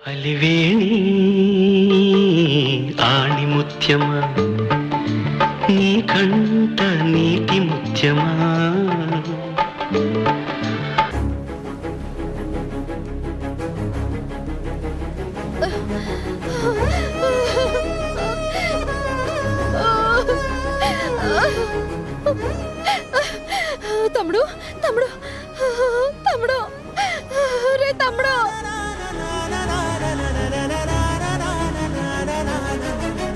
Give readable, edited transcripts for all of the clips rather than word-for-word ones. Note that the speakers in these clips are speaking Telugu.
అలివేణి ఆణిముత్యమా నీ కంట నీటి ముత్యమా తమ్ముడు తమ్ముడు తమ్ముడు రే తమ్ముడు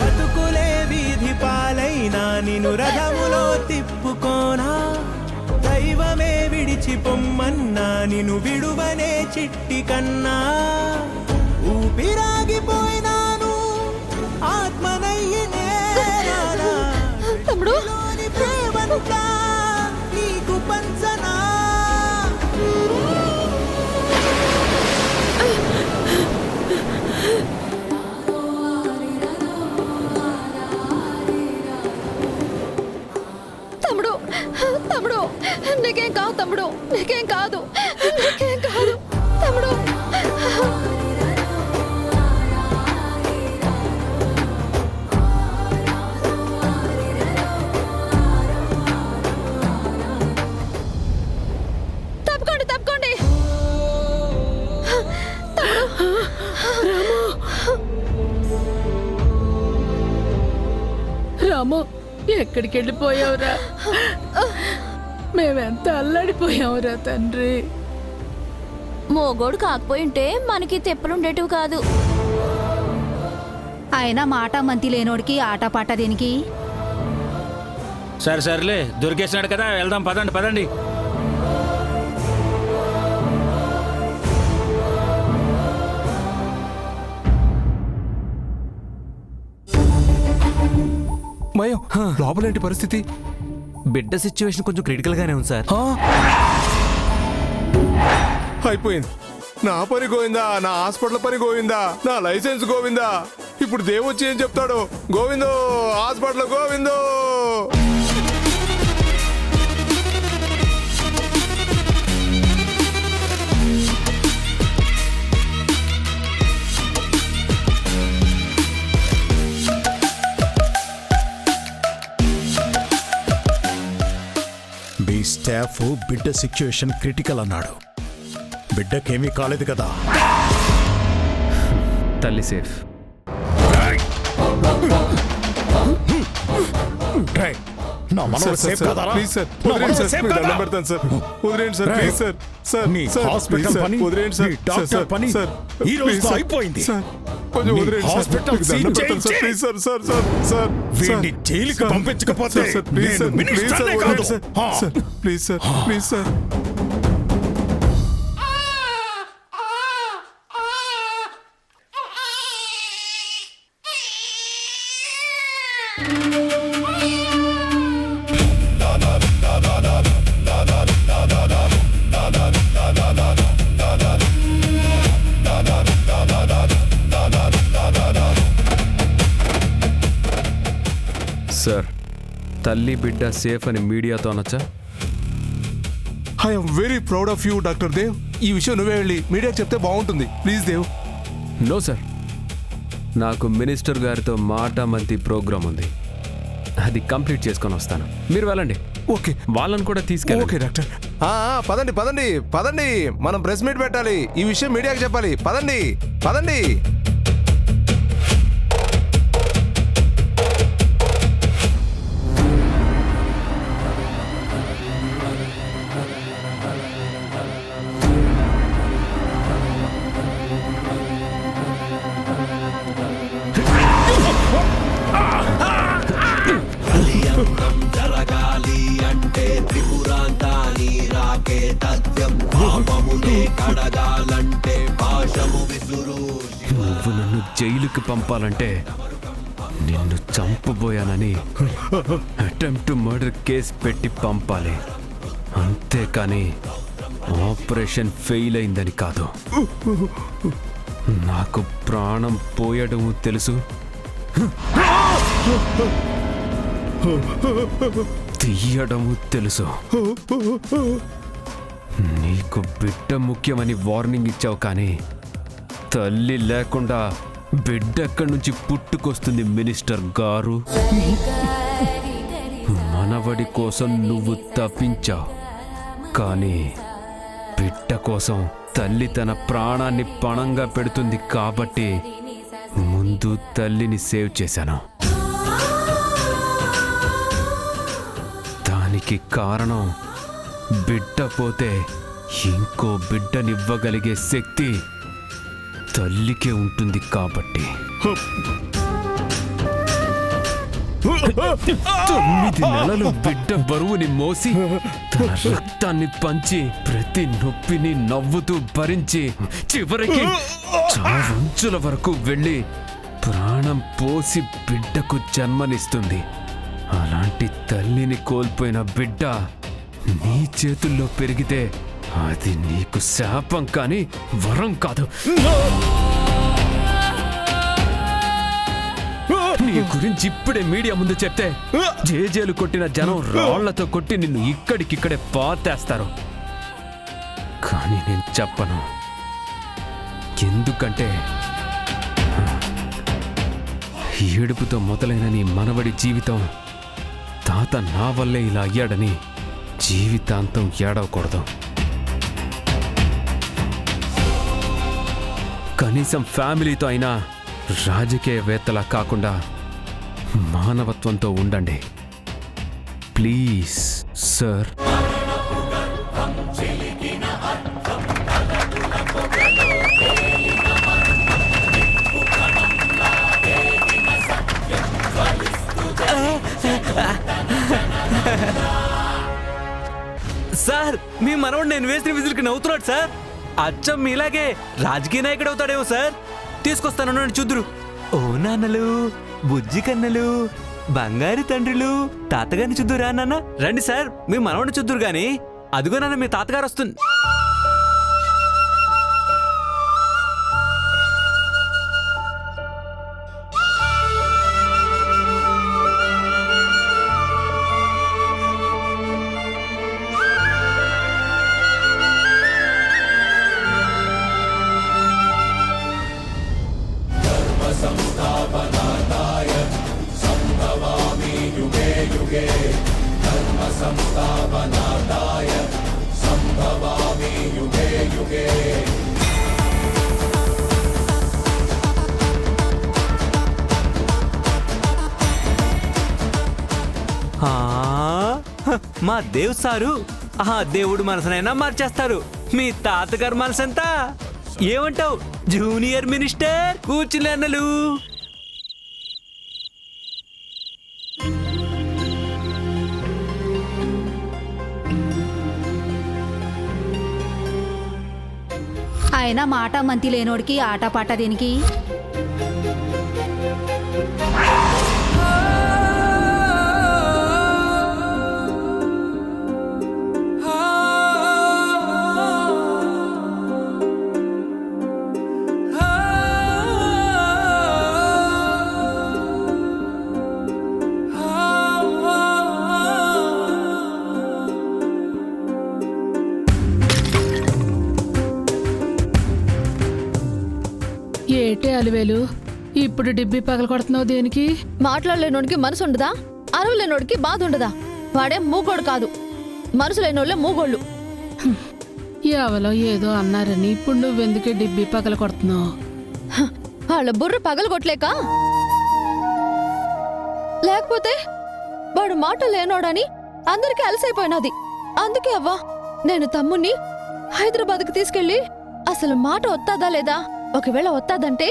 బతుకులే వీధి పాలైనా నిన్ను రథములో తిప్పుకోనా దైవమే విడిచి పొమ్మన్నా నిన్ను విడువనే చిట్టి కన్నా ఊపిరాగిపోయినాను ఆత్మనయ్యనే తమ్ముడు ప్రేమంతా నీకు పంచనా తమ్ముడు తమ్ముడు నీకేం కాదు తమ్ముడు నీకేం కాదు నీకేం కాదు తమ్ముడు తప్పుకోండి తప్పుకోండి రాము ఎక్కడికి వెళ్ళిపోయావురా? మేమెంత అల్లాడిపోయావురా తండ్రి. మోగోడు కాకపోయింటే మనకి తెప్పలుండేటివి కాదు. ఆయన మాట మంతి లేనోడికి ఆటపాట దేనికి? సరే సర్లే దొరికేసినాడు కదా, వెళ్దాం పదండి పదండి. మయం లోపలేంటి పరిస్థితి? బిడ్డ సిచ్యువేషన్ కొంచెం క్రిటికల్ గానే ఉంది సార్. అయిపోయింది. నా పని గోవిందా, నా హాస్పిటల్ పని గోవిందా, నా లైసెన్స్ గోవిందా. ఇప్పుడు దేవొచ్చి ఏం చెప్తాడు? గోవిందో హాస్పిటల్ గోవిందో. మీ స్టాఫ్ బిడ్డ సిచ్యువేషన్ క్రిటికల్ అన్నాడు. బిడ్డకేమీ కాలేదు కదా? తల్లి సేఫ్. నా మనవడు సేఫ్ కదరా? ప్లీజ్ సార్, వదిలేండి సార్, మీకు దండం పెడతాను సార్, వదిలేండి సార్, ప్లీజ్ సార్. సార్ నీ సార్, హాస్పిటల్ ప్లీజ్ సార్, పని, వదిలేండి సార్, నీ డాక్టర్ సార్, పని సార్, ఈ రోజుతో ప్లీజ్ సార్, అయిపోయింది. సార్, కొంచెం నీ వదిలేండి సార్, హాస్పిటల్ మీకు దండం సీల్ పెడతాను సార్, చేయించి please sir, sir, sir, sir, వీడిని సార్, జైలుకి సార్, పంపించకపోతే సార్, సార్, ప్లీజ్ నేను సార్, ప్లీజ్ సార్, మినిస్టర్నే వదిలేండి కాదు. Sir, sir, please sir, please sir. Sir, తల్లి బిడ్డ సేఫ్ అని మీడియాతో అనొచ్చా? I'm very proud of you doctor Dev. ఈ విషయం నువ్వే వెళ్ళి మీడియాకి చెప్తే బాగుంటుంది, ప్లీజ్ దేవ్. నో సార్, నాకు మినిస్టర్ గారితో మాట మంతి ప్రోగ్రామ్ ఉంది, అది కంప్లీట్ చేసుకొని వస్తాను. మీరు వెళ్ళండి. ఓకే, వాళ్ళని కూడా తీసుకెళ్ళండి. Okay doctor. పదండి పదండి పదండి, మనం ప్రెస్ మీట్ పెట్టాలి, ఈ విషయం మీడియాకి చెప్పాలి. పదండి పదండి. జరగాలి అంటే త్రిపురాంతాని రాకే తథ్యం పాపములే కడగాలంటే పాశము విసురు. నువ్వు నన్ను జైలుకి పంపాలంటే నిన్ను చంపబోయానని అటెంప్ట్ మర్డర్ కేసు పెట్టి పంపాలి, అంతేకాని ఆపరేషన్ ఫెయిల్ అయిందని కాదు. నాకు ప్రాణం పోయడము తెలుసు, తీయడము తెలుసు. నీకు బిడ్డ ముఖ్యమని వార్నింగ్ ఇచ్చావు, కానీ తల్లి లేకుండా బిడ్డెక్కడి నుంచి పుట్టుకొస్తుంది మినిస్టర్ గారు? మనవడి కోసం నువ్వు తప్పించావు, కానీ బిడ్డ కోసం తల్లి తన ప్రాణాన్ని పణంగా పెడుతుంది కాబట్టి ముందు తల్లిని సేవ్ చేశాను. దానికి కారణం బిడ్డ పోతే ఇంకో బిడ్డనివ్వగలిగే శక్తి తల్లికే ఉంటుంది కాబట్టి. 9 నెలలు బిడ్డ బరువుని మోసి తన రక్తాన్ని పంచి ప్రతి నొప్పిని నవ్వుతూ భరించి చివరికి చావంచుల వరకు వెళ్ళి ప్రాణం పోసి బిడ్డకు జన్మనిస్తుంది. అలాంటి తల్లిని కోల్పోయిన బిడ్డ నీ చేతుల్లో పెరిగితే అది నీకు శాపం కానీ వరం కాదు. నీ గురించి ఇప్పుడే మీడియా ముందు చెప్తే జేజేలు కొట్టిన జనం రాళ్లతో కొట్టి నిన్ను ఇక్కడికిక్కడే పాతేస్తారు. కానీ నేను చెప్పను, ఎందుకంటే ఏడుపుతో మొదలైన నీ మనవడి జీవితం తాత నా వల్లే ఇలా అయ్యాడని జీవితాంతం ఏడవకూడదు. కనీసం ఫ్యామిలీతో అయినా రాజకీయవేత్తలా కాకుండా మానవత్వంతో ఉండండి ప్లీజ్ సార్. సార్, మీ మనవడు నేను వేసిన విజిల్కి నవ్వుతున్నాడు సార్. అచ్చం మీలాగే రాజకీయ నాయకుడు అవుతాడేమో సార్. తీసుకొస్తాను చూద్దురు. ఓ నాన్నలు, బుజ్జి కన్నలు, బంగారు తండ్రులు, తాతగారిని చూద్దురా నాన్న. రండి సార్, మీ మనవడిని చూద్దురు గాని. అదిగో నాన్న మీ తాతగారు వస్తుంది. మా దేవ్ సారు ఆ దేవుడు మనసునైనా మార్చేస్తారు. మీ తాతగారు మనసంతా ఏమంటావు జూనియర్ మినిస్టర్? కూర్చుని అన్నలు. ఆయన మాట మంతి లేనోడికి ఆటపాట దేనికి? ఏటే అలివేలు, ఇప్పుడు డిబ్బి పగల కొడుతున్నావు దేనికి? మాట్లాడలేనోడికి మనసు ఉండదా? అరవలేనోడికి బాధ ఉండదా? వాడే మూగోడు కాదు, మనసు లేనోళ్ళే మూగోళ్ళు. ఎవరో ఏదో అన్నారని ఇప్పుడు నువ్వెందుకే డిబ్బి పగల కొడుతున్నావు? వాళ్ళ బుర్ర పగలు కొట్టలేక, లేకపోతే వాడు మాట లేనోడని అందరికీ అలసైపోయినది. అందుకే అవ్వా నేను తమ్ముణ్ణి హైదరాబాద్కి తీసుకెళ్ళి అసలు మాట వస్తాదా లేదా, ఒకవేళ వస్తాదంటే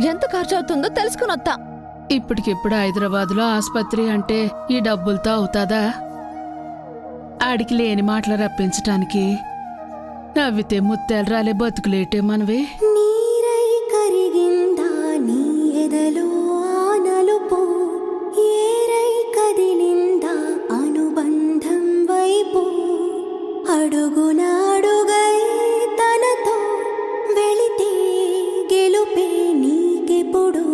ఎంత ఖర్చు అవుతుందో తెలుసుకుని వస్తా. ఇప్పటికిప్పుడు హైదరాబాద్లో ఆసుపత్రి అంటే ఈ డబ్బులతో అవుతాదా? ఆడికి లేని మాటలు రప్పించటానికి నవ్వితే ముత్తేలు రాలే బతుకులేటే మనవి. నీరై కరిగిందా నీ ఎదలో ఆనలుపో, ఏరై కదిలిందా అనుబంధం వైపు, అడుగునాడుగై తనతో వెళితే గెలుపే నీకెప్పుడు.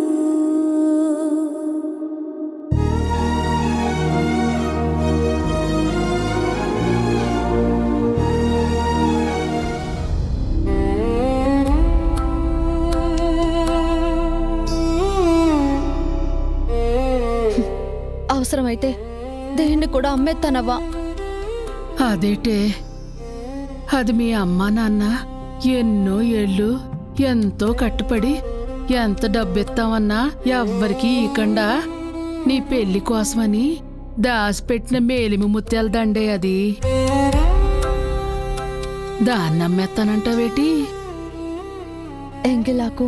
పొలాన్ని కూడా అమ్మేస్తానవ్వా. అదేటే, అది మీ అమ్మా నాన్న ఎన్నో ఏళ్ళు ఎంతో కట్టుపడి ఎంత డబ్బిస్తామన్నా ఎవ్వరికీ ఈకుండా నీ పెళ్లి కోసమని దాచిపెట్టిన మేలిమి ముత్యాల దండే అది. దాన్ని అమ్మేస్తానంటావేటి? ఎంగిలాకు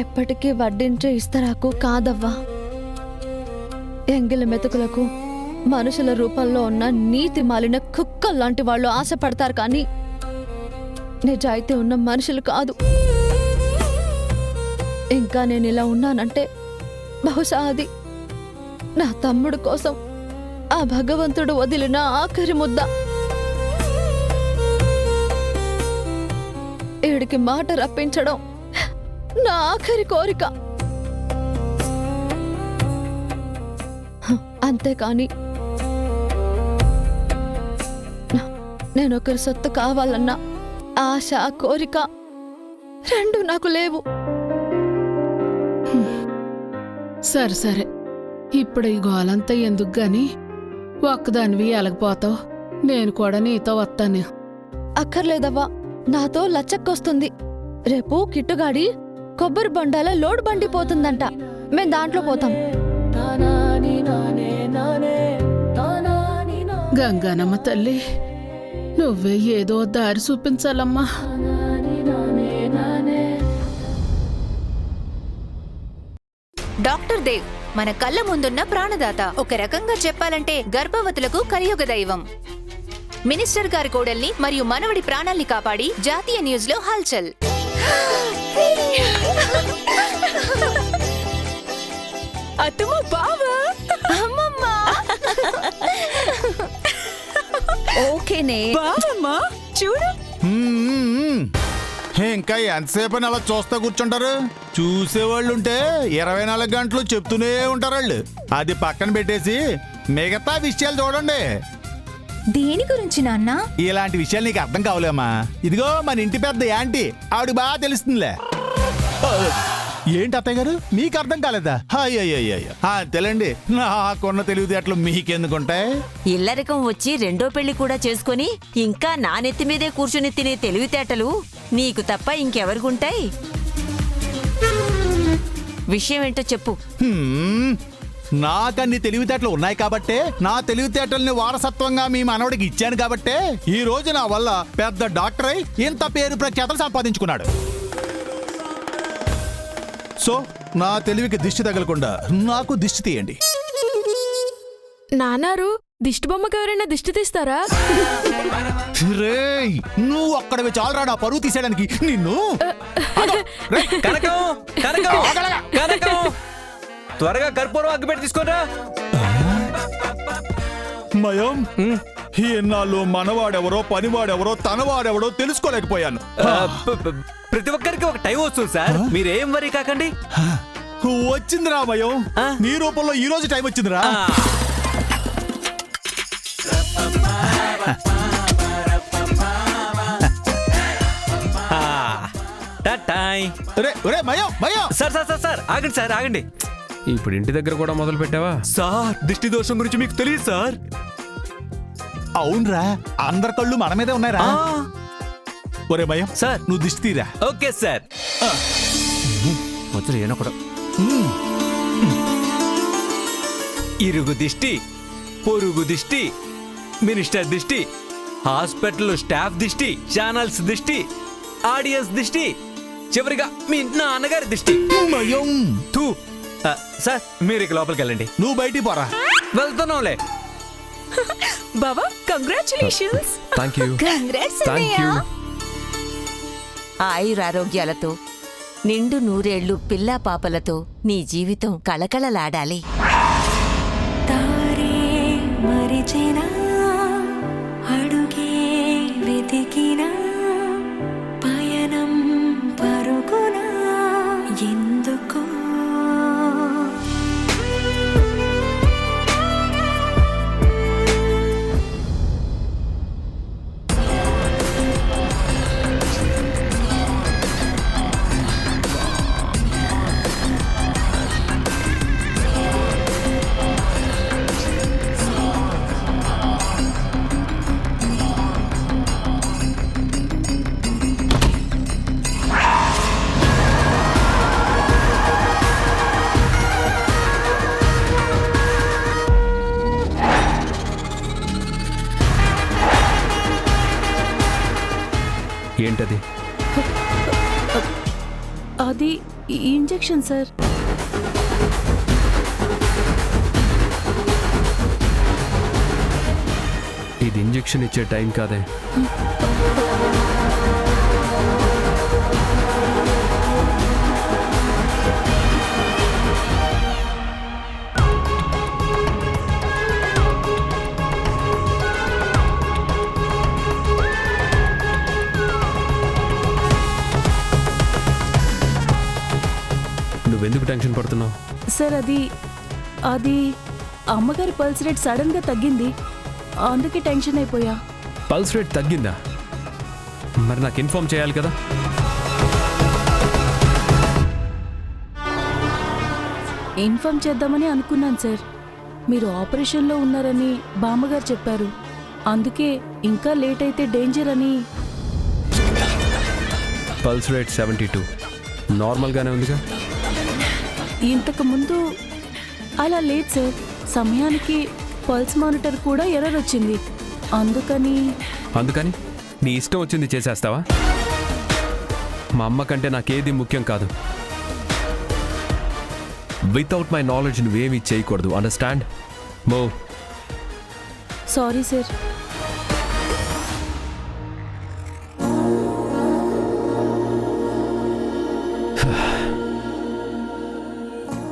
ఎప్పటికీ వడ్డించే ఇస్తరాకు కాదవ్వా. ఎంగిలి మెతుకులకు మనుషుల రూపంలో ఉన్న నీతి మాలిన కుక్కల్లాంటి వాళ్ళు ఆశపడతారు, కానీ నిజాయితీ ఉన్న మనుషులు కాదు. ఇంకా నేను ఇలా ఉన్నానంటే బహుశా అది నా తమ్ముడు కోసం ఆ భగవంతుడు వదిలిన ఆఖరి ముద్ద. ఈడికి మాట రప్పించడం నా ఆఖరి కోరిక. అంతేకాని నేనొకరి సొత్తు కావాలన్న ఆశ, కోరిక రెండు నాకు లేవు. సరే సరే, ఇప్పుడు ఈ గోలంతా ఎందుకు గాని ఒక్కదానివి ఎలగపోతావు. నేను కూడా నీతో వస్తాను. అక్కర్లేదవ్వా, నాతో లచ్చక్కొస్తుంది. రేపు కిట్టుగాడి కొబ్బరి బొండాల లోడ్ బండి పోతుందంట. మేం దాంట్లో పోతాం. గంగానమ్మ తల్లి, నువ్వే ఏదో దారి చూపించాలమ్మా. డాక్టర్ దేవ్ మన కళ్ళ ముందున్న ప్రాణదాత. ఒక రకంగా చెప్పాలంటే గర్భవతులకు కలియుగ దైవం. మినిస్టర్ గారి కోడల్ని మరియు మనవడి ప్రాణాల్ని కాపాడి జాతీయ న్యూస్ లో హల్చల్. అత్తమ్మ బావా అమ్మమ్మ ఓకేనే బావమ్మా చూడు. ఇంకా ఎంతసేపు అలా చూస్తా కూర్చుంటారు? చూసేవాళ్ళు ఉంటే 24 గంటలు చెప్తూనే ఉంటారు వాళ్ళు. అది పక్కన పెట్టేసి మిగతా విషయాలు చూడండి. దేని గురించి నాన్న? ఇలాంటి విషయాలు నీకు అర్థం కావాలేమ్మా. ఇదిగో మన ఇంటి పెద్ద యాంటీ, ఆవిడ బాగా తెలుస్తుందిలే. ఏంటి అత్తయ్య గారు, మీకు అర్థం కాలేదా? అయ్యయ్యో తెలండి, నాకున్న తెలివితేటలు మీకెందుకుంటాయి? ఇల్లరికం వచ్చి రెండో పెళ్లి కూడా చేసుకొని ఇంకా నా నెత్తి మీదే కూర్చుని తినే తెలివితేటలు నీకు తప్ప ఇంకెవరికుంటాయి? విషయం ఏంటో చెప్పు. నాకన్ని తెలివితేటలు ఉన్నాయి కాబట్టే, నా తెలివితేటల్ని వారసత్వంగా మీ మనవడికి ఇచ్చాను కాబట్టే ఈ రోజు నా వల్ల పెద్ద డాక్టర్ అయి ఇంత పేరు ప్రఖ్యాతలు సంపాదించుకున్నాడు. సో నా తెలివికి దిష్టి తగలకుండా నాకు దిష్టి తీయండి. నానారు దిష్టి బొమ్మకి ఎవరైనా దిష్టి తీస్తారా? రేయ్, నువ్వు అక్కడవి చాలరా నా పరువు తీసేయడానికి. నిన్ను కనకం కనకం కనకం, త్వరగా కర్పూరం అగ్గిపెట్టి తీసుకోరా. మయం, ఎన్నాళ్ళు మనవాడెవరో పనివాడెవరో తనవాడెవడో తెలుసుకోలేకపోయాను. ప్రతి ఒక్కరికి ఒక టైం వస్తుంది సార్, మీరేం వరీ కాకండి. వచ్చిందిరా మయం, నీ రూపంలో ఈ రోజు టైం వచ్చిందిరా. సార్ సార్ సార్ సార్ ఆగండి సార్ ఆగండి. ఇప్పుడు ఇంటి దగ్గర కూడా మొదలు పెట్టావా? సార్ దిష్టి దోషం గురించి మీకు తెలియదు సార్. అవునరా, అందరి కళ్ళు మన మీదే ఉన్నారా. ఒరే భయం సార్, నువ్వు దిష్టి తీరా. Okay sir. మొదలు ఏనొకడు ఇరుగు దిష్టి, పొరుగు దిష్టి, మినిస్టర్ దిష్టి, హాస్పిటల్ స్టాఫ్ దిష్టి, ఛానల్స్ దిష్టి, ఆడియన్స్ దిష్టి, చివరిగా మీ నాన్నగారి దిష్టి. సార్ మీరు ఇక లోపలికి వెళ్ళండి. నువ్వు బయటికి పోరా. వెళ్తున్నావులే. బావా congratulations. Thank you. Thank you. ఆయురారోగ్యాలతో నిండు నూరేళ్లు పిల్లా పాపలతో నీ జీవితం కళకళలాడాలి. తారే మరిచినా అడుగే వెతికినా పయనం పరుగునా ఎందుకో. ఏంటది? అది ఇంజెక్షన్ సార్. ఇది ఇంజెక్షన్ ఇచ్చే టైం కాదే. నువ్వెందుకు టెన్షన్ పడుతున్నావు? సార్ అది అమ్మగారి పల్స్ రేట్ సడన్ గా తగ్గింది, అందుకే టెన్షన్ అయిపోయా. పల్స్ రేట్ తగ్గిందా? మరి నాకు ఇన్ఫార్మ్ చేయాలి కదా. ఇన్ఫార్మ్ చేద్దామని అనుకున్నాను సార్. మీరు ఆపరేషన్లో ఉన్నారని బామ్మగారు చెప్పారు, అందుకే ఇంకా లేట్ అయితే డేంజర్ అని. పల్స్ రేట్ 72 నార్మల్గానే ఉందిగా. ఇంతకు ముందు అలా లేదు సార్. సమయానికి పల్స్ మానిటర్ కూడా ఎర్రర్ వచ్చింది, అందుకని నీ ఇష్టం వచ్చింది చేసేస్తావా? మా అమ్మ కంటే నాకేది ముఖ్యం కాదు. వితౌట్ మై నాలెడ్జ్ నువ్వేమీ చేయకూడదు, అండర్స్టాండ్? మో. Sorry sir.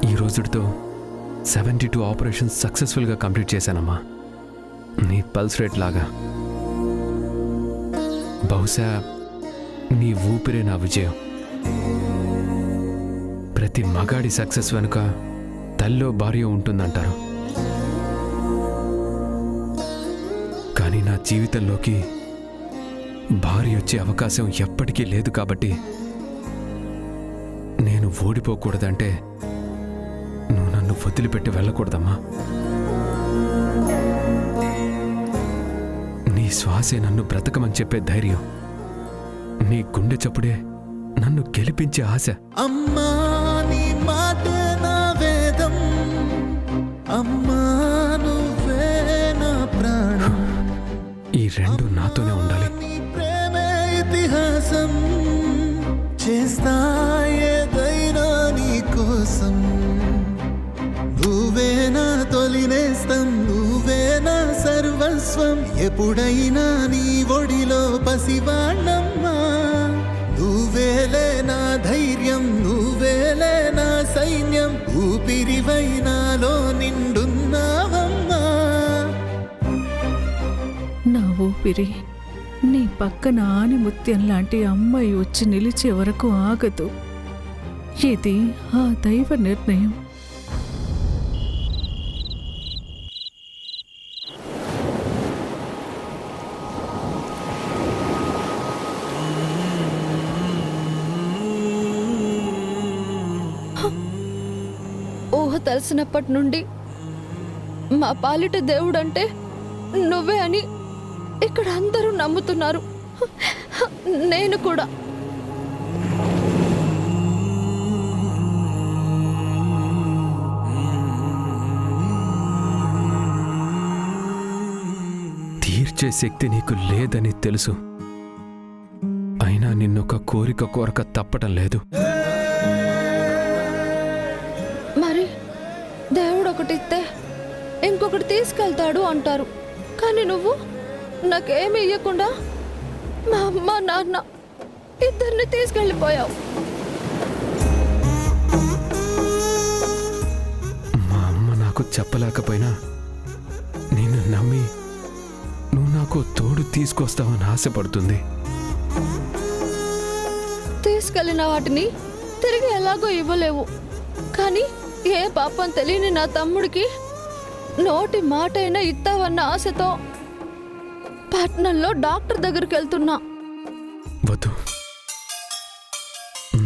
ఈ రోజుతో 72 ఆపరేషన్స్ సక్సెస్ఫుల్గా కంప్లీట్ చేశానమ్మా. నీ పల్స్ రేట్ లాగా. బహుశా నీ ఊపిరే నా విజయం. ప్రతి మగాడి సక్సెస్ వెనుక తల్లో భార్య ఉంటుందంటారు. కానీ నా జీవితంలోకి భార్య వచ్చే అవకాశం ఎప్పటికీ లేదు. కాబట్టి నేను ఓడిపోకూడదంటే నువ్వు నన్ను వదిలిపెట్టి వెళ్ళకూడదమ్మా. నీ శ్వాసే నన్ను బ్రతకమని చెప్పే ధైర్యం, నీ గుండె చప్పుడే నన్ను గెలిపించే ఆశ. అమ్మా నీ మాటే నా వేదం, అమ్మా నువ్వే నా ప్రాణం. ఈ రెండు నాతోనే ఉండాలి. నీ ప్రేమే ఇతిహాసం, చేస్తా ఏదైనా నీ కోసం. నువ్వే నా తొలినేస్తం, నువ్వే నా సర్వస్వం. ఎప్పుడైనా నీ ఒడిలో పసివాణమ్మా. నువ్వేలే నా ధైర్యం, నువ్వేలే నా సైన్యం. ఊపిరివై నాలో నిండున్నావమ్మా. నా ఊపిరి నీ పక్కన ఆనిముత్యం లాంటి అమ్మాయి వచ్చి నిలిచే వరకు ఆగదు. ఇది ఆ దైవ నిర్ణయం. ఊహ తెలిసినప్పటి నుండి మా పాలిట దేవుడంటే నువ్వే అని ఇక్కడ అందరూ నమ్ముతున్నారు, నేను కూడా. తీర్చే శక్తి నీకు లేదని తెలుసు, అయినా నిన్నొక కోరిక కోరక తప్పటం లేదు. మరి దేవుడు ఒకటిస్తే ఇంకొకటి తీసుకెళ్తాడు అంటారు, కానీ నువ్వు నాకేమి ఇయ్యకుండా మా అమ్మ నాన్న ఇద్దరిని తీసుకెళ్ళిపోయావు. మా అమ్మ నాకు చెప్పలేకపోయినా నిన్ను నమ్మి నువ్వు నాకు తోడు తీసుకొస్తావని ఆశపడుతుంది. తీసుకెళ్లిన వాటిని తిరిగి ఎలాగో ఇవ్వలేవు, కానీ ఏ పాపం తెలియని నా తమ్ముడికి నోటి మాటైనా ఇస్తావన్న ఆశతో పట్నంలో డాక్టర్ దగ్గరికి వెళ్తున్నా. వద్దు,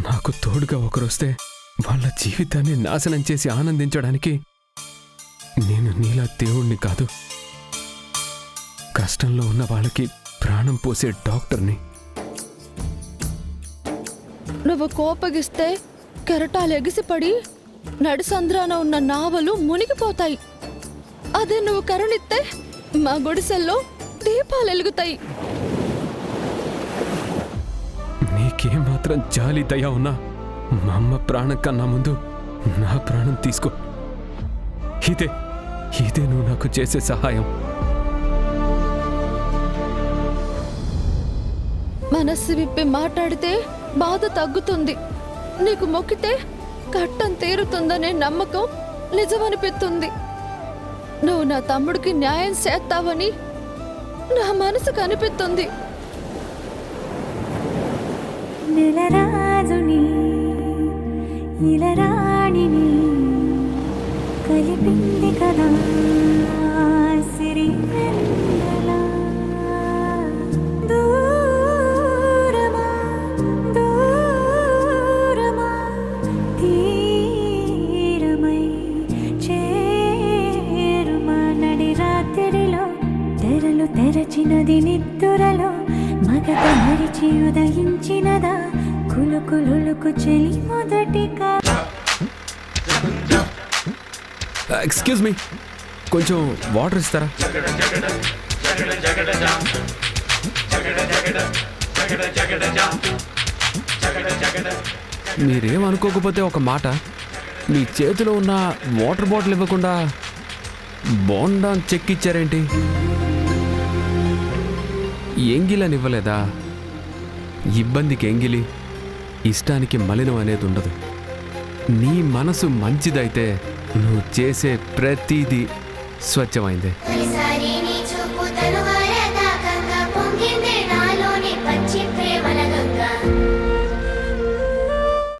నాకు తోడుగా ఒకరొస్తే వాళ్ళ జీవితాన్ని నాశనం చేసి ఆనందించడానికి నేను నీలా దేవుణ్ణి కాదు, కష్టంలో ఉన్న వాళ్ళకి ప్రాణం పోసే డాక్టర్ని. నువ్వు కోపగిస్తే కెరటాలు ఎగిసిపడి నడిసంద్రాన ఉన్న నావలు మునిగిపోతాయి. అదే నువ్వు కరుణిస్తే మా గుడిసెల్లో దీపాలు వెలుగుతాయి. నీకేమాత్రం జాలి దయ ఉన్నా మా అమ్మ ప్రాణం కన్నా ముందు నా ప్రాణం తీసుకో. ఇదే నువ్వు నాకు చేసే సహాయం. మనస్సు విప్పి మాట్లాడితే బాధ తగ్గుతుంది. నీకు మొక్కితే కట్టం తీరుతుందనే నమ్మకం నిజమనిపిస్తుంది. నువ్వు నా తమ్ముడికి న్యాయం చేస్తావని నా మనసు కనిపిస్తుంది. నెలరాజుని ఇలరాణిని కలిపింది కదా సిరి వెన్నెల. దూరమా దూరమా తీరమై చేరుమా నడి రాత్రిలో తెరలు తెరచినది నిద్దురలో మగత మరిచి ఉదయించినదా కులుకులుకు చెలి మొదటిగా. ఎక్స్క్యూజ్ మీ, కొంచెం వాటర్ ఇస్తారా? మీరేమనుకోకపోతే ఒక మాట, మీ చేతిలో ఉన్న వాటర్ బాటిల్ ఇవ్వకుండా బోండా చెక్కిచ్చారేంటి? ఎంగిలని ఇవ్వలేదా? ఇబ్బందికి ఎంగిలి, ఇష్టానికి మలినం అనేది ఉండదు. నీ మనసు మంచిదైతే నువ్వు చేసే ప్రతిదీ స్వచ్ఛమైందే.